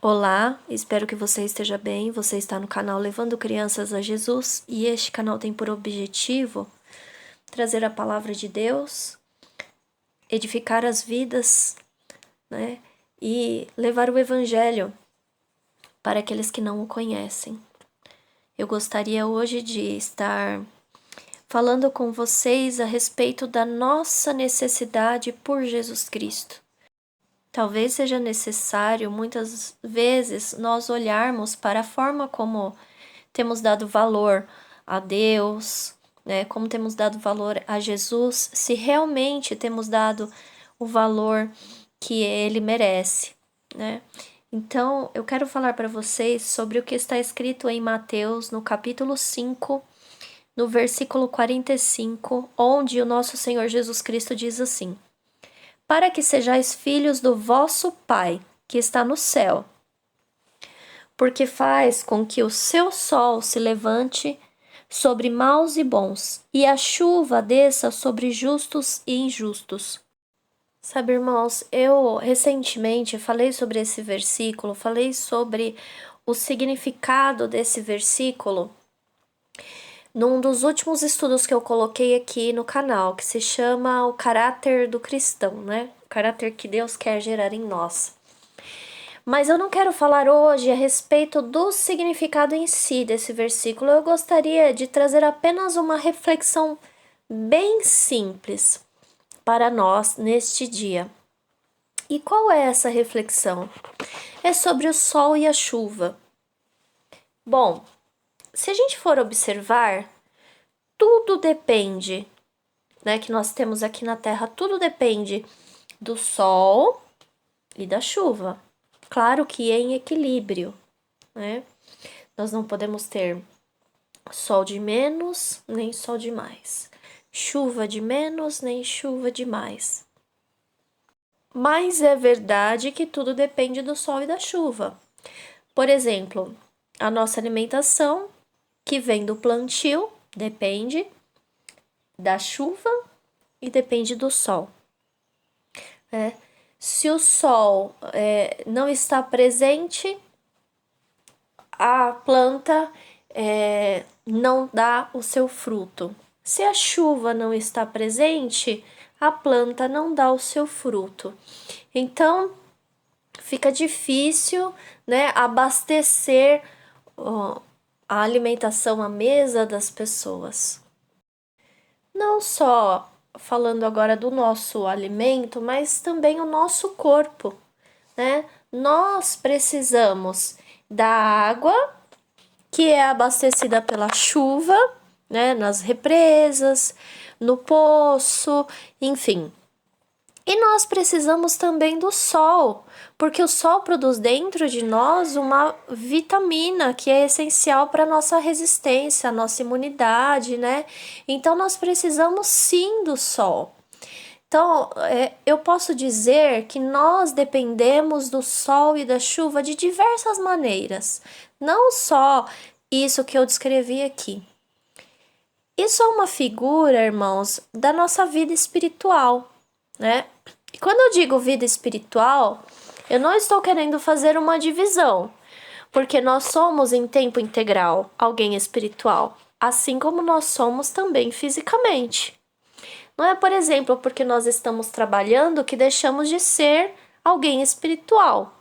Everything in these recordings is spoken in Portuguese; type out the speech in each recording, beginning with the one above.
Olá, espero que você esteja bem. Você está no canal Levando Crianças a Jesus e este canal tem por objetivo trazer a palavra de Deus, edificar as vidas, né? E levar o Evangelho para aqueles que não o conhecem. Eu gostaria hoje de estar falando com vocês a respeito da nossa necessidade por Jesus Cristo. Talvez seja necessário, muitas vezes, nós olharmos para a forma como temos dado valor a Deus, né? Como temos dado valor a Jesus, se realmente temos dado o valor que ele merece, né? Então, eu quero falar para vocês sobre o que está escrito em Mateus, no capítulo 5, no versículo 45, onde o nosso Senhor Jesus Cristo diz assim: para que sejais filhos do vosso Pai, que está no céu, porque faz com que o seu sol se levante sobre maus e bons, e a chuva desça sobre justos e injustos. Sabe, irmãos, eu recentemente falei sobre esse versículo, falei sobre o significado desse versículo num dos últimos estudos que eu coloquei aqui no canal, que se chama O Caráter do Cristão, né? O caráter que Deus quer gerar em nós. Mas eu não quero falar hoje a respeito do significado em si desse versículo. Eu gostaria de trazer apenas uma reflexão bem simples para nós neste dia. E qual é essa reflexão? É sobre o sol e a chuva. Bom, se a gente for observar, tudo depende, né, que nós temos aqui na Terra, tudo depende do sol e da chuva. Claro que em equilíbrio, né? Nós não podemos ter sol de menos, nem sol de mais. Chuva de menos, nem chuva de mais. Mas é verdade que tudo depende do sol e da chuva. Por exemplo, a nossa alimentação, que vem do plantio, depende da chuva e depende do sol. Se o sol não está presente, a planta não dá o seu fruto. Se a chuva não está presente, a planta não dá o seu fruto. Então, fica difícil, né, abastecer a alimentação à mesa das pessoas. Não só falando agora do nosso alimento, mas também o nosso corpo, né? Nós precisamos da água que é abastecida pela chuva, né, nas represas, no poço, enfim. E nós precisamos também do sol, porque o sol produz dentro de nós uma vitamina que é essencial para a nossa resistência, a nossa imunidade, né? Então nós precisamos sim do sol. Então, eu posso dizer que nós dependemos do sol e da chuva de diversas maneiras, não só isso que eu descrevi aqui. Isso é uma figura, irmãos, da nossa vida espiritual, né? E quando eu digo vida espiritual, eu não estou querendo fazer uma divisão, porque nós somos em tempo integral alguém espiritual, assim como nós somos também fisicamente. Não é, por exemplo, porque nós estamos trabalhando que deixamos de ser alguém espiritual,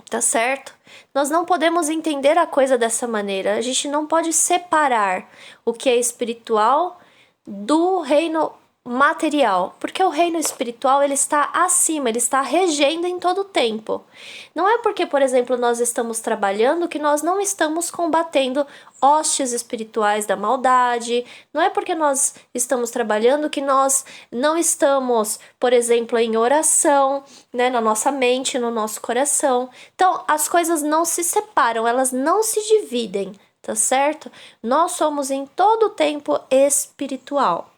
tá certo? Nós não podemos entender a coisa dessa maneira. A gente não pode separar o que é espiritual do reino material, porque o reino espiritual ele está acima, ele está regendo em todo o tempo. Não é porque, por exemplo, nós estamos trabalhando que nós não estamos combatendo hostes espirituais da maldade, não é porque nós estamos trabalhando que nós não estamos, por exemplo, em oração, né, na nossa mente, no nosso coração. Então, as coisas não se separam, elas não se dividem, tá certo? Nós somos em todo o tempo espiritual.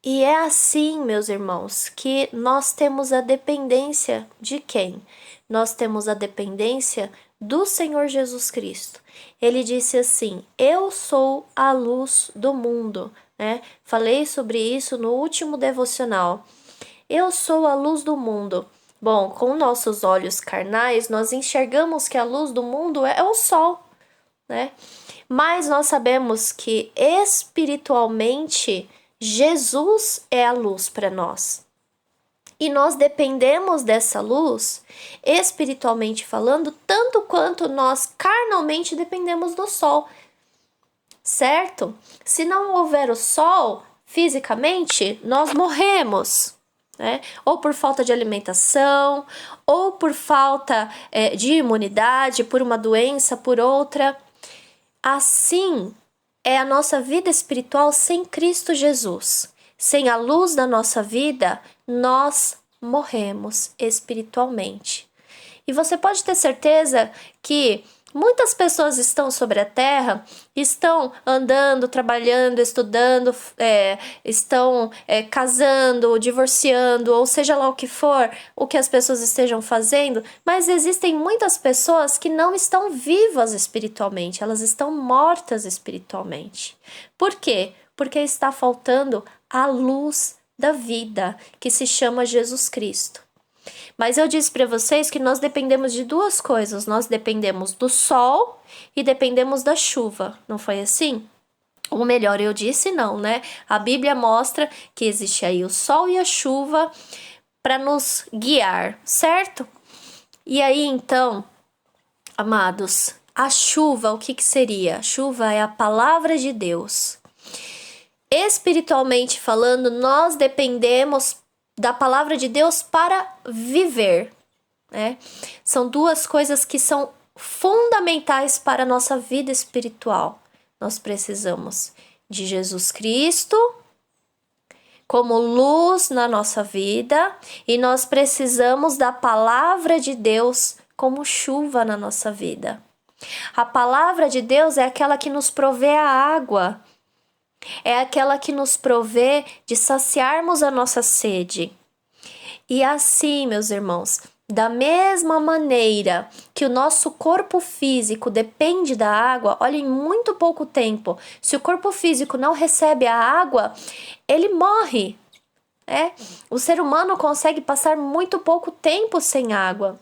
E é assim, meus irmãos, que nós temos a dependência de quem? Nós temos a dependência do Senhor Jesus Cristo. Ele disse assim: eu sou a luz do mundo, né? Falei sobre isso no último devocional. Eu sou a luz do mundo. Bom, com nossos olhos carnais, nós enxergamos que a luz do mundo é o sol, né? Mas nós sabemos que espiritualmente Jesus é a luz para nós. E nós dependemos dessa luz, espiritualmente falando, tanto quanto nós carnalmente dependemos do sol, certo? Se não houver o sol, fisicamente, nós morremos, né? Ou por falta de alimentação, ou por falta de imunidade, por uma doença, por outra. Assim é a nossa vida espiritual sem Cristo Jesus. Sem a luz da nossa vida, nós morremos espiritualmente. E você pode ter certeza que muitas pessoas estão sobre a terra, estão andando, trabalhando, estudando, estão casando, divorciando, ou seja lá o que for, o que as pessoas estejam fazendo, mas existem muitas pessoas que não estão vivas espiritualmente, elas estão mortas espiritualmente. Por quê? Porque está faltando a luz da vida, que se chama Jesus Cristo. Mas eu disse para vocês que nós dependemos de duas coisas. Nós dependemos do sol e dependemos da chuva. Não foi assim? Ou melhor, eu disse não, né? A Bíblia mostra que existe aí o sol e a chuva para nos guiar, certo? E aí, então, amados, a chuva, o que seria? A chuva é a palavra de Deus. Espiritualmente falando, nós dependemos da palavra de Deus para viver, né? São duas coisas que são fundamentais para a nossa vida espiritual. Nós precisamos de Jesus Cristo como luz na nossa vida e nós precisamos da palavra de Deus como chuva na nossa vida. A palavra de Deus é aquela que nos provê a água, é aquela que nos provê de saciarmos a nossa sede. E assim, meus irmãos, da mesma maneira que o nosso corpo físico depende da água, olha, em muito pouco tempo, se o corpo físico não recebe a água, ele morre. O ser humano consegue passar muito pouco tempo sem água.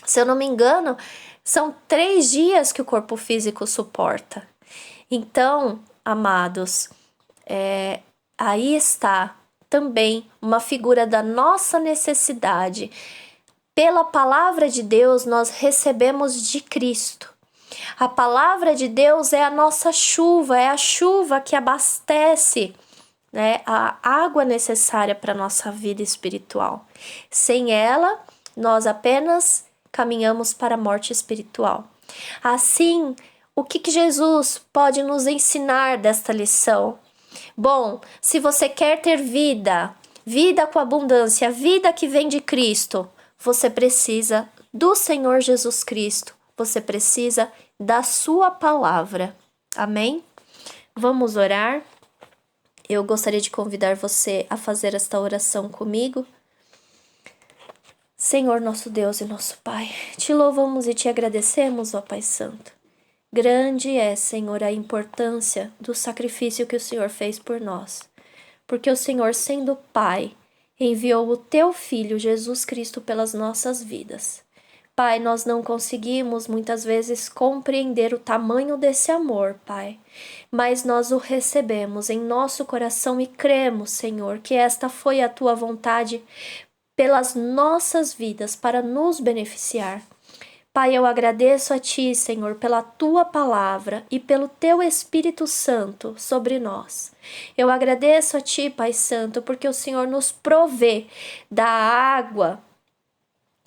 Se eu não me engano, são 3 dias que o corpo físico suporta. Então, amados, aí está também uma figura da nossa necessidade. Pela palavra de Deus, nós recebemos de Cristo. A palavra de Deus é a nossa chuva, é a chuva que abastece, né, a água necessária para a nossa vida espiritual. Sem ela, nós apenas caminhamos para a morte espiritual. Assim, o que Jesus pode nos ensinar desta lição? Bom, se você quer ter vida com abundância, vida que vem de Cristo, você precisa do Senhor Jesus Cristo, você precisa da sua palavra. Amém? Vamos orar? Eu gostaria de convidar você a fazer esta oração comigo. Senhor, nosso Deus e nosso Pai, te louvamos e te agradecemos, ó Pai Santo. Grande é, Senhor, a importância do sacrifício que o Senhor fez por nós, porque o Senhor, sendo Pai, enviou o Teu Filho, Jesus Cristo, pelas nossas vidas. Pai, nós não conseguimos muitas vezes compreender o tamanho desse amor, Pai, mas nós o recebemos em nosso coração e cremos, Senhor, que esta foi a Tua vontade pelas nossas vidas para nos beneficiar. Pai, eu agradeço a Ti, Senhor, pela Tua palavra e pelo Teu Espírito Santo sobre nós. Eu agradeço a Ti, Pai Santo, porque o Senhor nos provê da água,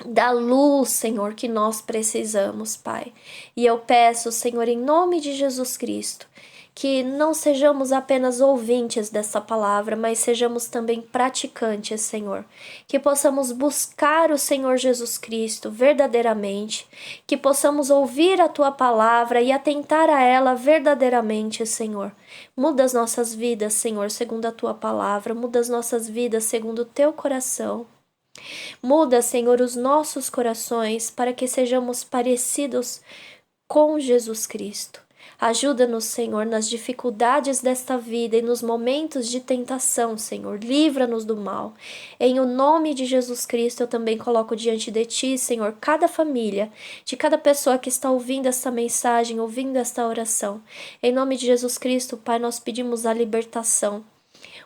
da luz, Senhor, que nós precisamos, Pai. E eu peço, Senhor, em nome de Jesus Cristo, que não sejamos apenas ouvintes dessa palavra, mas sejamos também praticantes, Senhor. Que possamos buscar o Senhor Jesus Cristo verdadeiramente, que possamos ouvir a Tua palavra e atentar a ela verdadeiramente, Senhor. Muda as nossas vidas, Senhor, segundo a Tua palavra, muda as nossas vidas segundo o Teu coração. Muda, Senhor, os nossos corações para que sejamos parecidos com Jesus Cristo. Ajuda-nos, Senhor, nas dificuldades desta vida e nos momentos de tentação, Senhor. Livra-nos do mal. Em o nome de Jesus Cristo, eu também coloco diante de Ti, Senhor, cada família, de cada pessoa que está ouvindo esta mensagem, ouvindo esta oração. Em nome de Jesus Cristo, Pai, nós pedimos a libertação,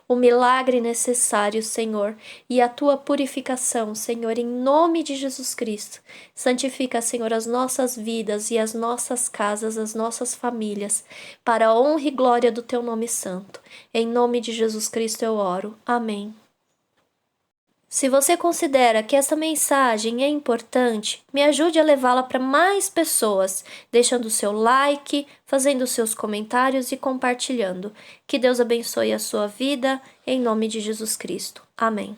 o milagre necessário, Senhor, e a Tua purificação, Senhor, em nome de Jesus Cristo. Santifica, Senhor, as nossas vidas e as nossas casas, as nossas famílias, para a honra e glória do Teu nome santo. Em nome de Jesus Cristo eu oro. Amém. Se você considera que essa mensagem é importante, me ajude a levá-la para mais pessoas, deixando o seu like, fazendo seus comentários e compartilhando. Que Deus abençoe a sua vida, em nome de Jesus Cristo. Amém.